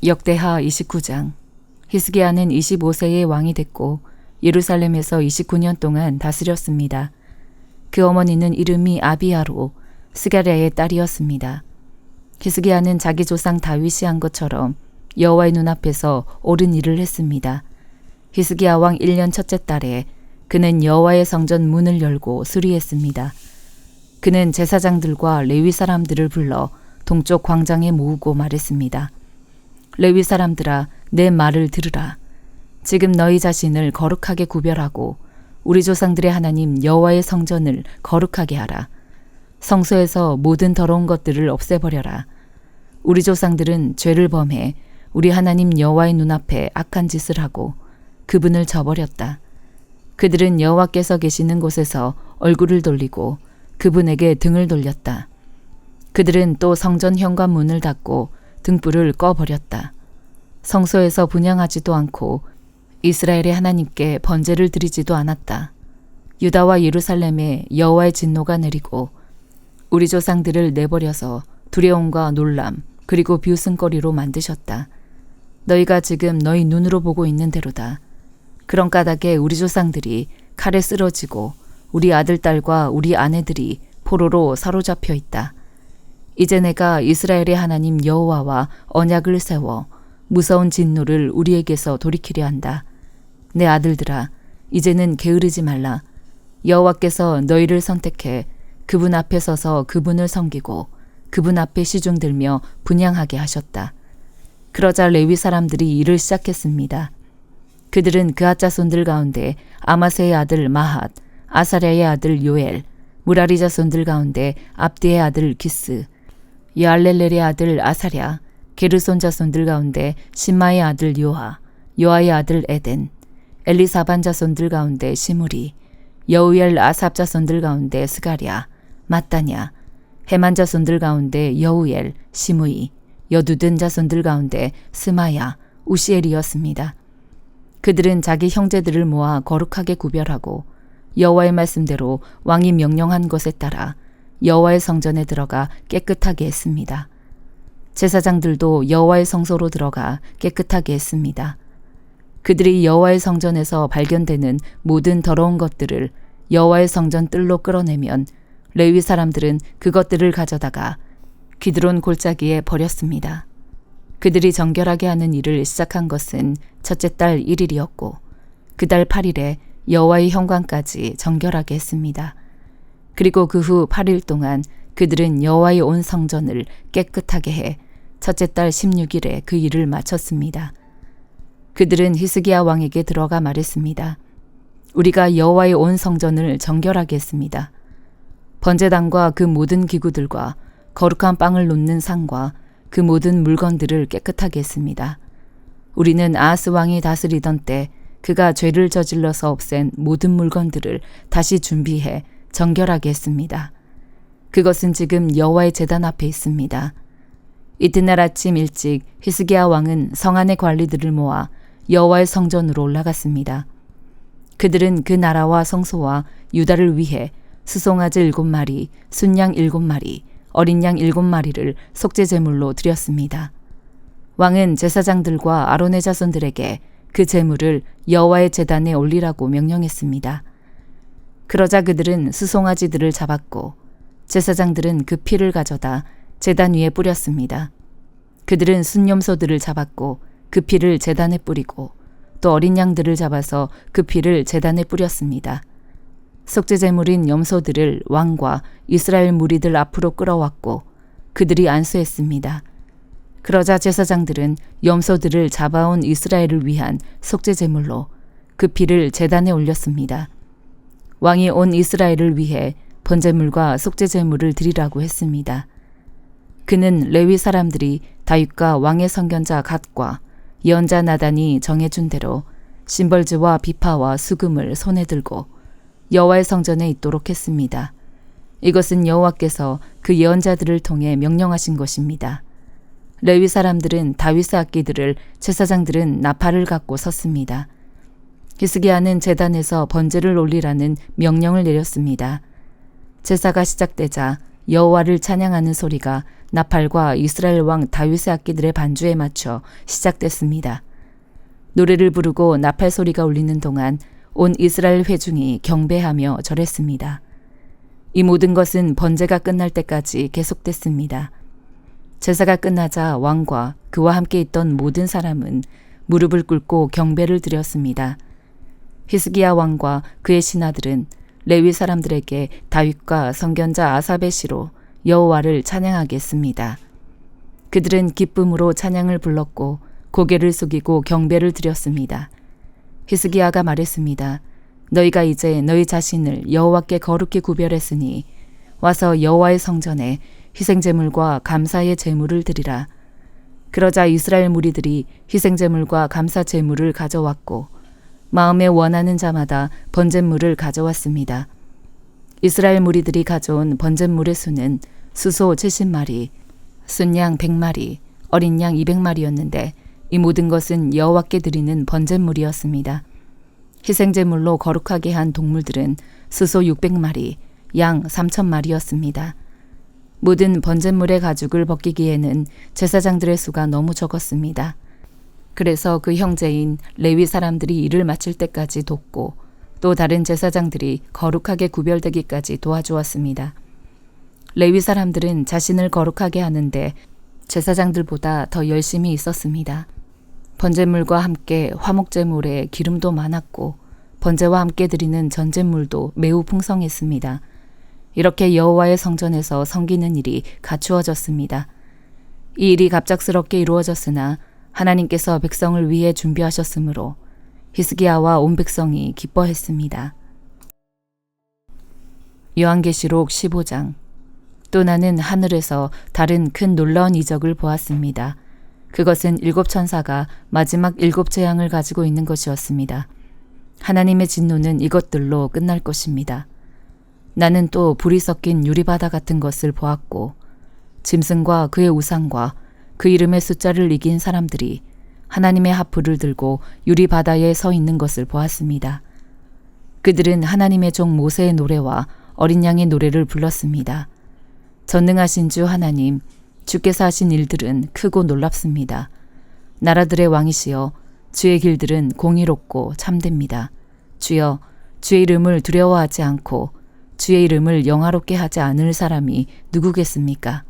역대하 29장. 히스기야는 25세의 왕이 됐고 예루살렘에서 29년 동안 다스렸습니다. 그 어머니는 이름이 아비야로 스가랴의 딸이었습니다. 히스기야는 자기 조상 다윗이 한 것처럼 여호와의 눈앞에서 옳은 일을 했습니다. 히스기야 왕 1년 첫째 달에 그는 여호와의 성전 문을 열고 수리했습니다. 그는 제사장들과 레위 사람들을 불러 동쪽 광장에 모으고 말했습니다. 레위 사람들아, 내 말을 들으라. 지금 너희 자신을 거룩하게 구별하고 우리 조상들의 하나님 여호와의 성전을 거룩하게 하라. 성소에서 모든 더러운 것들을 없애버려라. 우리 조상들은 죄를 범해 우리 하나님 여호와의 눈앞에 악한 짓을 하고 그분을 저버렸다. 그들은 여호와께서 계시는 곳에서 얼굴을 돌리고 그분에게 등을 돌렸다. 그들은 또 성전 현관문을 닫고 등불을 꺼버렸다. 성소에서 분향하지도 않고 이스라엘의 하나님께 번제를 드리지도 않았다. 유다와 예루살렘에 여호와의 진노가 내리고 우리 조상들을 내버려서 두려움과 놀람 그리고 비웃음거리로 만드셨다. 너희가 지금 너희 눈으로 보고 있는 대로다. 그런 까닭에 우리 조상들이 칼에 쓰러지고 우리 아들 딸과 우리 아내들이 포로로 사로잡혀 있다. 이제 내가 이스라엘의 하나님 여호와와 언약을 세워 무서운 진노를 우리에게서 돌이키려 한다. 내 아들들아, 이제는 게으르지 말라. 여호와께서 너희를 선택해 그분 앞에 서서 그분을 섬기고 그분 앞에 시중들며 분향하게 하셨다. 그러자 레위 사람들이 일을 시작했습니다. 그들은 그앗 자손들 가운데 아마세의 아들 마핫, 아사랴의 아들 요엘, 무라리 자손들 가운데 압디의 아들 기스, 여알렐렐의 아들 아사랴, 게르손 자손들 가운데 심마의 아들 요하, 요아의 아들 에덴, 엘리사반 자손들 가운데 시므리, 여우엘 아삽 자손들 가운데 스가랴, 마따냐, 헤만 자손들 가운데 여우엘, 시므이, 여두든 자손들 가운데 스마야, 우시엘이었습니다. 그들은 자기 형제들을 모아 거룩하게 구별하고 여호와의 말씀대로 왕이 명령한 것에 따라 여호와의 성전에 들어가 깨끗하게 했습니다. 제사장들도 여호와의 성소로 들어가 깨끗하게 했습니다. 그들이 여호와의 성전에서 발견되는 모든 더러운 것들을 여호와의 성전 뜰로 끌어내면 레위 사람들은 그것들을 가져다가 기드론 골짜기에 버렸습니다. 그들이 정결하게 하는 일을 시작한 것은 첫째 달 1일이었고 그 달 8일에 여호와의 현관까지 정결하게 했습니다. 그리고 그 후 8일 동안 그들은 여호와의 온 성전을 깨끗하게 해 첫째 달 16일에 그 일을 마쳤습니다. 그들은 히스기야 왕에게 들어가 말했습니다. 우리가 여호와의 온 성전을 정결하게 했습니다. 번제단과 그 모든 기구들과 거룩한 빵을 놓는 상과 그 모든 물건들을 깨끗하게 했습니다. 우리는 아하스 왕이 다스리던 때 그가 죄를 저질러서 없앤 모든 물건들을 다시 준비해 정결하게 했습니다. 그것은 지금 여호와의 제단 앞에 있습니다. 이튿날 아침 일찍 히스기야 왕은 성 안의 관리들을 모아 여호와의 성전으로 올라갔습니다. 그들은 그 나라와 성소와 유다를 위해 수송아지 7마리, 순양 7마리, 어린 양 7마리를 속죄 제물로 드렸습니다. 왕은 제사장들과 아론의 자손들에게 그 제물을 여호와의 제단에 올리라고 명령했습니다. 그러자 그들은 수송아지들을 잡았고 제사장들은 그 피를 가져다 제단 위에 뿌렸습니다. 그들은 순염소들을 잡았고 그 피를 제단에 뿌리고 또 어린 양들을 잡아서 그 피를 제단에 뿌렸습니다. 속죄 제물인 염소들을 왕과 이스라엘 무리들 앞으로 끌어왔고 그들이 안수했습니다. 그러자 제사장들은 염소들을 잡아온 이스라엘을 위한 속죄 제물로 그 피를 제단에 올렸습니다. 왕이 온 이스라엘을 위해 번제물과 속죄 제물을 드리라고 했습니다. 그는 레위 사람들이 다윗과 왕의 선견자 갓과 예언자 나단이 정해준 대로 심벌즈와 비파와 수금을 손에 들고 여호와의 성전에 있도록 했습니다. 이것은 여호와께서 그 예언자들을 통해 명령하신 것입니다. 레위 사람들은 다윗의 악기들을, 제사장들은 나팔을 갖고 섰습니다. 히스기야는 제단에서 번제를 올리라는 명령을 내렸습니다. 제사가 시작되자 여호와를 찬양하는 소리가 나팔과 이스라엘 왕 다윗의 악기들의 반주에 맞춰 시작됐습니다. 노래를 부르고 나팔 소리가 울리는 동안 온 이스라엘 회중이 경배하며 절했습니다. 이 모든 것은 번제가 끝날 때까지 계속됐습니다. 제사가 끝나자 왕과 그와 함께 있던 모든 사람은 무릎을 꿇고 경배를 드렸습니다. 히스기야 왕과 그의 신하들은 레위 사람들에게 다윗과 선견자 아삽의 시로 여호와를 찬양하게 했습니다. 그들은 기쁨으로 찬양을 불렀고 고개를 숙이고 경배를 드렸습니다. 히스기야가 말했습니다. 너희가 이제 너희 자신을 여호와께 거룩히 구별했으니 와서 여호와의 성전에 희생제물과 감사의 제물을 드리라. 그러자 이스라엘 무리들이 희생제물과 감사제물을 가져왔고 마음에 원하는 자마다 번제물을 가져왔습니다. 이스라엘 무리들이 가져온 번제물의 수는 수소 70마리, 순양 100마리, 어린 양 200마리였는데 이 모든 것은 여호와께 드리는 번제물이었습니다. 희생제물로 거룩하게 한 동물들은 수소 600마리, 양 3000마리였습니다. 모든 번제물의 가죽을 벗기기에는 제사장들의 수가 너무 적었습니다. 그래서 그 형제인 레위 사람들이 일을 마칠 때까지 돕고 또 다른 제사장들이 거룩하게 구별되기까지 도와주었습니다. 레위 사람들은 자신을 거룩하게 하는데 제사장들보다 더 열심히 있었습니다. 번제물과 함께 화목제물에 기름도 많았고 번제와 함께 드리는 전제물도 매우 풍성했습니다. 이렇게 여호와의 성전에서 섬기는 일이 갖추어졌습니다. 이 일이 갑작스럽게 이루어졌으나 하나님께서 백성을 위해 준비하셨으므로 히스기야와 온 백성이 기뻐했습니다. 요한계시록 15장. 또 나는 하늘에서 다른 큰 놀라운 이적을 보았습니다. 그것은 7 천사가 마지막 7 재앙을 가지고 있는 것이었습니다. 하나님의 진노는 이것들로 끝날 것입니다. 나는 또 불이 섞인 유리바다 같은 것을 보았고 짐승과 그의 우상과 그 이름의 숫자를 이긴 사람들이 하나님의 하프를 들고 유리바다에 서 있는 것을 보았습니다. 그들은 하나님의 종 모세의 노래와 어린 양의 노래를 불렀습니다. 전능하신 주 하나님, 주께서 하신 일들은 크고 놀랍습니다. 나라들의 왕이시여, 주의 길들은 공의롭고 참됩니다. 주여, 주의 이름을 두려워하지 않고 주의 이름을 영화롭게 하지 않을 사람이 누구겠습니까?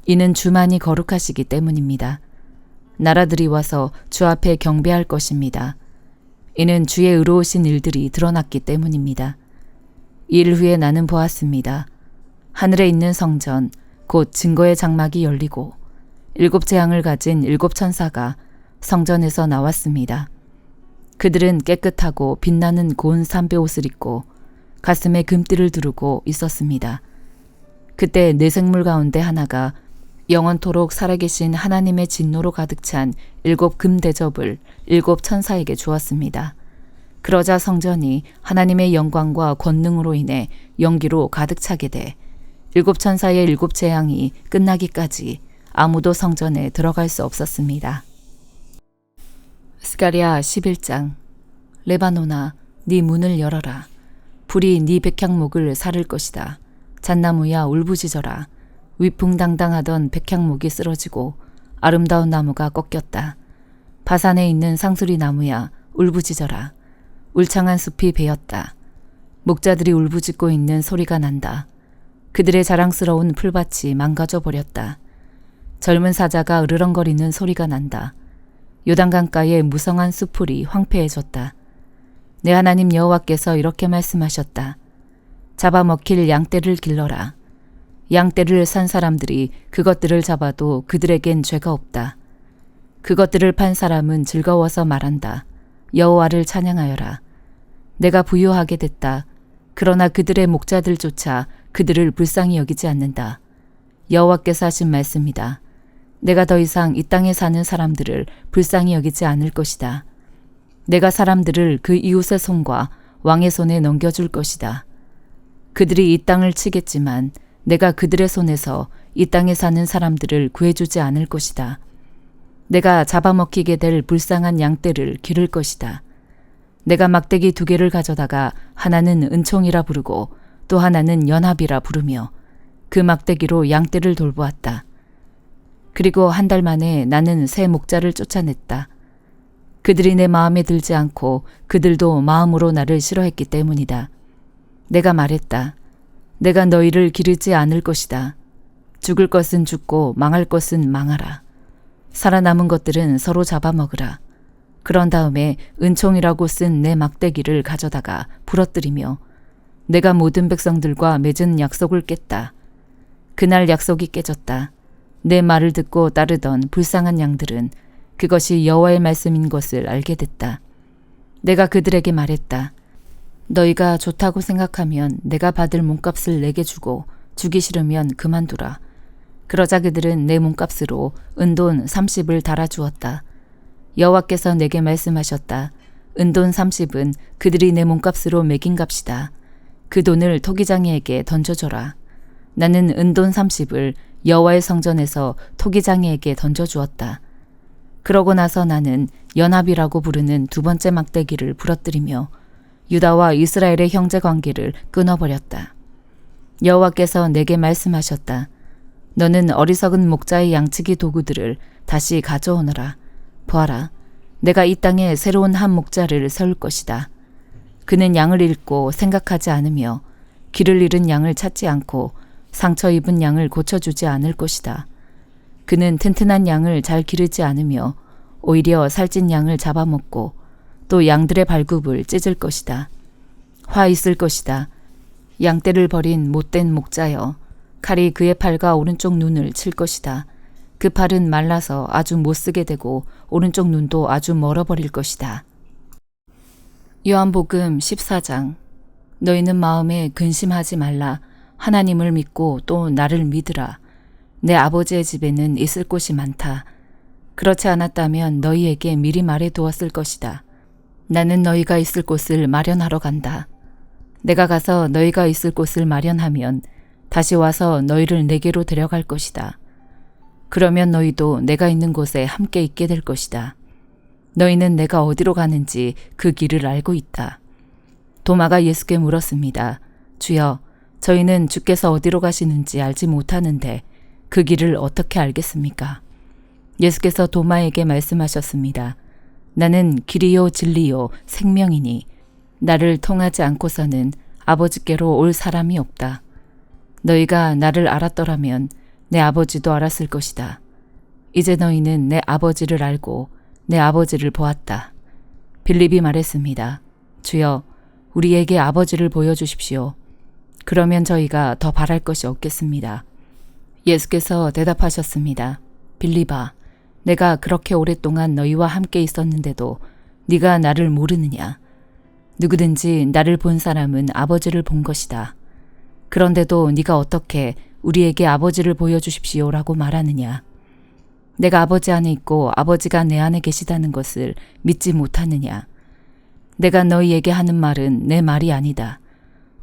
이는 주만이 거룩하시기 때문입니다. 나라들이 와서 주 앞에 경배할 것입니다. 이는 주의 의로우신 일들이 드러났기 때문입니다. 이 일 후에 나는 보았습니다. 하늘에 있는 성전, 곧 증거의 장막이 열리고 7 재앙을 가진 7 천사가 성전에서 나왔습니다. 그들은 깨끗하고 빛나는 고운 삼배 옷을 입고 가슴에 금띠를 두르고 있었습니다. 그때 네 생물 가운데 하나가 영원토록 살아계신 하나님의 진노로 가득 찬 7 금대접을 7 천사에게 주었습니다. 그러자 성전이 하나님의 영광과 권능으로 인해 연기로 가득 차게 돼 7 천사의 7 재앙이 끝나기까지 아무도 성전에 들어갈 수 없었습니다. 스가랴 11장. 레바논아, 네 문을 열어라. 불이 네 백향목을 사를 것이다. 잣나무야 울부짖어라. 위풍당당하던 백향목이 쓰러지고 아름다운 나무가 꺾였다. 바산에 있는 상수리 나무야 울부짖어라. 울창한 숲이 베었다. 목자들이 울부짖고 있는 소리가 난다. 그들의 자랑스러운 풀밭이 망가져 버렸다. 젊은 사자가 으르렁거리는 소리가 난다. 요단강가의 무성한 숲풀이 황폐해졌다. 내 하나님 여호와께서 이렇게 말씀하셨다. 잡아먹힐 양떼를 길러라. 양떼를 산 사람들이 그것들을 잡아도 그들에겐 죄가 없다. 그것들을 판 사람은 즐거워서 말한다. 여호와를 찬양하여라. 내가 부유하게 됐다. 그러나 그들의 목자들조차 그들을 불쌍히 여기지 않는다. 여호와께서 하신 말씀이다. 내가 더 이상 이 땅에 사는 사람들을 불쌍히 여기지 않을 것이다. 내가 사람들을 그 이웃의 손과 왕의 손에 넘겨줄 것이다. 그들이 이 땅을 치겠지만 내가 그들의 손에서 이 땅에 사는 사람들을 구해주지 않을 것이다. 내가 잡아먹히게 될 불쌍한 양떼를 기를 것이다. 내가 막대기 2개를 가져다가 하나는 은총이라 부르고 또 하나는 연합이라 부르며 그 막대기로 양떼를 돌보았다. 그리고 한 달 만에 나는 새 목자를 쫓아냈다. 그들이 내 마음에 들지 않고 그들도 마음으로 나를 싫어했기 때문이다. 내가 말했다. 내가 너희를 기르지 않을 것이다. 죽을 것은 죽고 망할 것은 망하라. 살아남은 것들은 서로 잡아먹으라. 그런 다음에 은총이라고 쓴 내 막대기를 가져다가 부러뜨리며 내가 모든 백성들과 맺은 약속을 깼다. 그날 약속이 깨졌다. 내 말을 듣고 따르던 불쌍한 양들은 그것이 여호와의 말씀인 것을 알게 됐다. 내가 그들에게 말했다. 너희가 좋다고 생각하면 내가 받을 몸값을 내게 주고 주기 싫으면 그만두라. 그러자 그들은 내 몸값으로 은돈 30을 달아주었다. 여호와께서 내게 말씀하셨다. 은돈 30은 그들이 내 몸값으로 매긴 값이다. 그 돈을 토기장이에게 던져줘라. 나는 은돈 30을 여호와의 성전에서 토기장이에게 던져주었다. 그러고 나서 나는 연합이라고 부르는 두 번째 막대기를 부러뜨리며 유다와 이스라엘의 형제 관계를 끊어버렸다. 여호와께서 내게 말씀하셨다. 너는 어리석은 목자의 양치기 도구들을 다시 가져오너라. 보아라, 내가 이 땅에 새로운 한 목자를 세울 것이다. 그는 양을 잃고 생각하지 않으며 길을 잃은 양을 찾지 않고 상처 입은 양을 고쳐주지 않을 것이다. 그는 튼튼한 양을 잘 기르지 않으며 오히려 살찐 양을 잡아먹고 또 양들의 발굽을 찢을 것이다. 화 있을 것이다. 양떼를 버린 못된 목자여, 칼이 그의 팔과 오른쪽 눈을 칠 것이다. 그 팔은 말라서 아주 못쓰게 되고 오른쪽 눈도 아주 멀어버릴 것이다. 요한복음 14장. 너희는 마음에 근심하지 말라. 하나님을 믿고 또 나를 믿으라. 내 아버지의 집에는 있을 곳이 많다. 그렇지 않았다면 너희에게 미리 말해두었을 것이다. 나는 너희가 있을 곳을 마련하러 간다. 내가 가서 너희가 있을 곳을 마련하면 다시 와서 너희를 내게로 데려갈 것이다. 그러면 너희도 내가 있는 곳에 함께 있게 될 것이다. 너희는 내가 어디로 가는지 그 길을 알고 있다. 도마가 예수께 물었습니다. 주여, 저희는 주께서 어디로 가시는지 알지 못하는데 그 길을 어떻게 알겠습니까? 예수께서 도마에게 말씀하셨습니다. 나는 길이요 진리요 생명이니 나를 통하지 않고서는 아버지께로 올 사람이 없다. 너희가 나를 알았더라면 내 아버지도 알았을 것이다. 이제 너희는 내 아버지를 알고 내 아버지를 보았다. 빌립이 말했습니다. 주여, 우리에게 아버지를 보여주십시오. 그러면 저희가 더 바랄 것이 없겠습니다. 예수께서 대답하셨습니다. 빌립아, 내가 그렇게 오랫동안 너희와 함께 있었는데도 네가 나를 모르느냐? 누구든지 나를 본 사람은 아버지를 본 것이다. 그런데도 네가 어떻게 우리에게 아버지를 보여주십시오라고 말하느냐? 내가 아버지 안에 있고 아버지가 내 안에 계시다는 것을 믿지 못하느냐? 내가 너희에게 하는 말은 내 말이 아니다.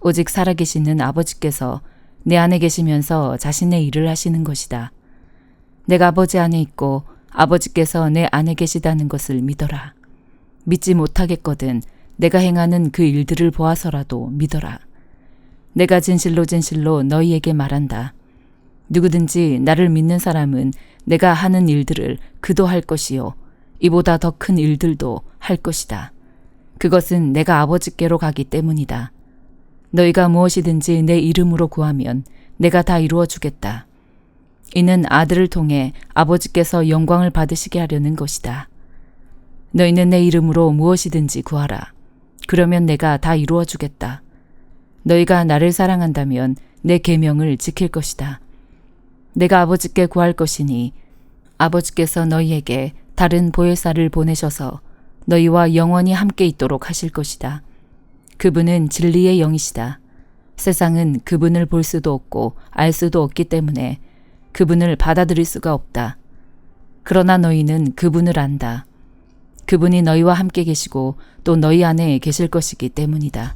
오직 살아계시는 아버지께서 내 안에 계시면서 자신의 일을 하시는 것이다. 내가 아버지 안에 있고 아버지께서 내 안에 계시다는 것을 믿어라. 믿지 못하겠거든 내가 행하는 그 일들을 보아서라도 믿어라. 내가 진실로 진실로 너희에게 말한다. 누구든지 나를 믿는 사람은 내가 하는 일들을 그도 할 것이요 이보다 더 큰 일들도 할 것이다. 그것은 내가 아버지께로 가기 때문이다. 너희가 무엇이든지 내 이름으로 구하면 내가 다 이루어 주겠다. 이는 아들을 통해 아버지께서 영광을 받으시게 하려는 것이다. 너희는 내 이름으로 무엇이든지 구하라. 그러면 내가 다 이루어 주겠다. 너희가 나를 사랑한다면 내 계명을 지킬 것이다. 내가 아버지께 구할 것이니 아버지께서 너희에게 다른 보혜사를 보내셔서 너희와 영원히 함께 있도록 하실 것이다. 그분은 진리의 영이시다. 세상은 그분을 볼 수도 없고 알 수도 없기 때문에 그분을 받아들일 수가 없다. 그러나 너희는 그분을 안다. 그분이 너희와 함께 계시고 또 너희 안에 계실 것이기 때문이다.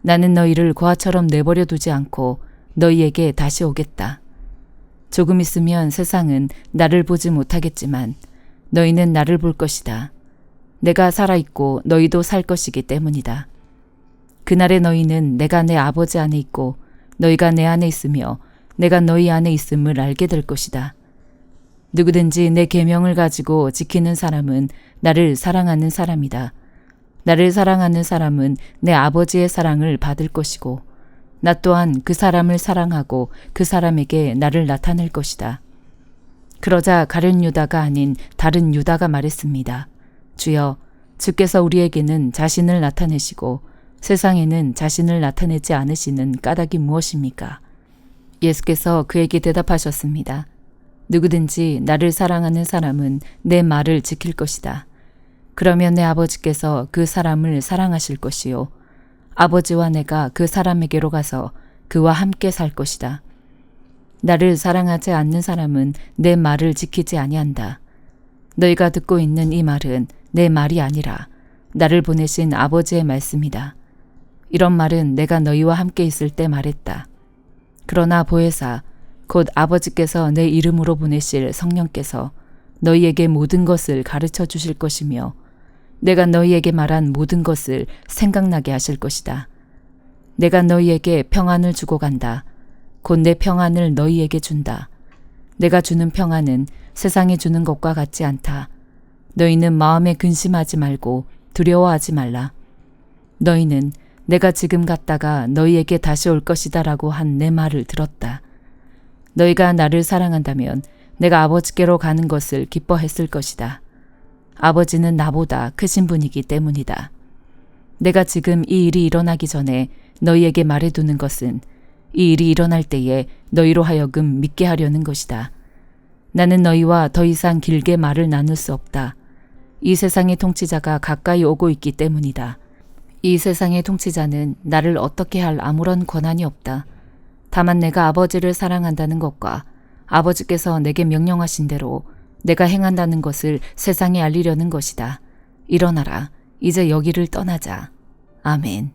나는 너희를 고아처럼 내버려 두지 않고 너희에게 다시 오겠다. 조금 있으면 세상은 나를 보지 못하겠지만 너희는 나를 볼 것이다. 내가 살아있고 너희도 살 것이기 때문이다. 그날에 너희는 내가 내 아버지 안에 있고 너희가 내 안에 있으며 내가 너희 안에 있음을 알게 될 것이다. 누구든지 내 계명을 가지고 지키는 사람은 나를 사랑하는 사람이다. 나를 사랑하는 사람은 내 아버지의 사랑을 받을 것이고 나 또한 그 사람을 사랑하고 그 사람에게 나를 나타낼 것이다. 그러자 가룟 유다가 아닌 다른 유다가 말했습니다. 주여, 주께서 우리에게는 자신을 나타내시고 세상에는 자신을 나타내지 않으시는 까닭이 무엇입니까? 예수께서 그에게 대답하셨습니다. 누구든지 나를 사랑하는 사람은 내 말을 지킬 것이다. 그러면 내 아버지께서 그 사람을 사랑하실 것이요. 아버지와 내가 그 사람에게로 가서 그와 함께 살 것이다. 나를 사랑하지 않는 사람은 내 말을 지키지 아니한다. 너희가 듣고 있는 이 말은 내 말이 아니라 나를 보내신 아버지의 말씀이다. 이런 말은 내가 너희와 함께 있을 때 말했다. 그러나 보혜사, 곧 아버지께서 내 이름으로 보내실 성령께서 너희에게 모든 것을 가르쳐 주실 것이며 내가 너희에게 말한 모든 것을 생각나게 하실 것이다. 내가 너희에게 평안을 주고 간다. 곧 내 평안을 너희에게 준다. 내가 주는 평안은 세상이 주는 것과 같지 않다. 너희는 마음에 근심하지 말고 두려워하지 말라. 너희는 내가 지금 갔다가 너희에게 다시 올 것이다 라고 한 내 말을 들었다. 너희가 나를 사랑한다면 내가 아버지께로 가는 것을 기뻐했을 것이다. 아버지는 나보다 크신 분이기 때문이다. 내가 지금 이 일이 일어나기 전에 너희에게 말해두는 것은 이 일이 일어날 때에 너희로 하여금 믿게 하려는 것이다. 나는 너희와 더 이상 길게 말을 나눌 수 없다. 이 세상의 통치자가 가까이 오고 있기 때문이다. 이 세상의 통치자는 나를 어떻게 할 아무런 권한이 없다. 다만 내가 아버지를 사랑한다는 것과 아버지께서 내게 명령하신 대로 내가 행한다는 것을 세상에 알리려는 것이다. 일어나라. 이제 여기를 떠나자. 아멘.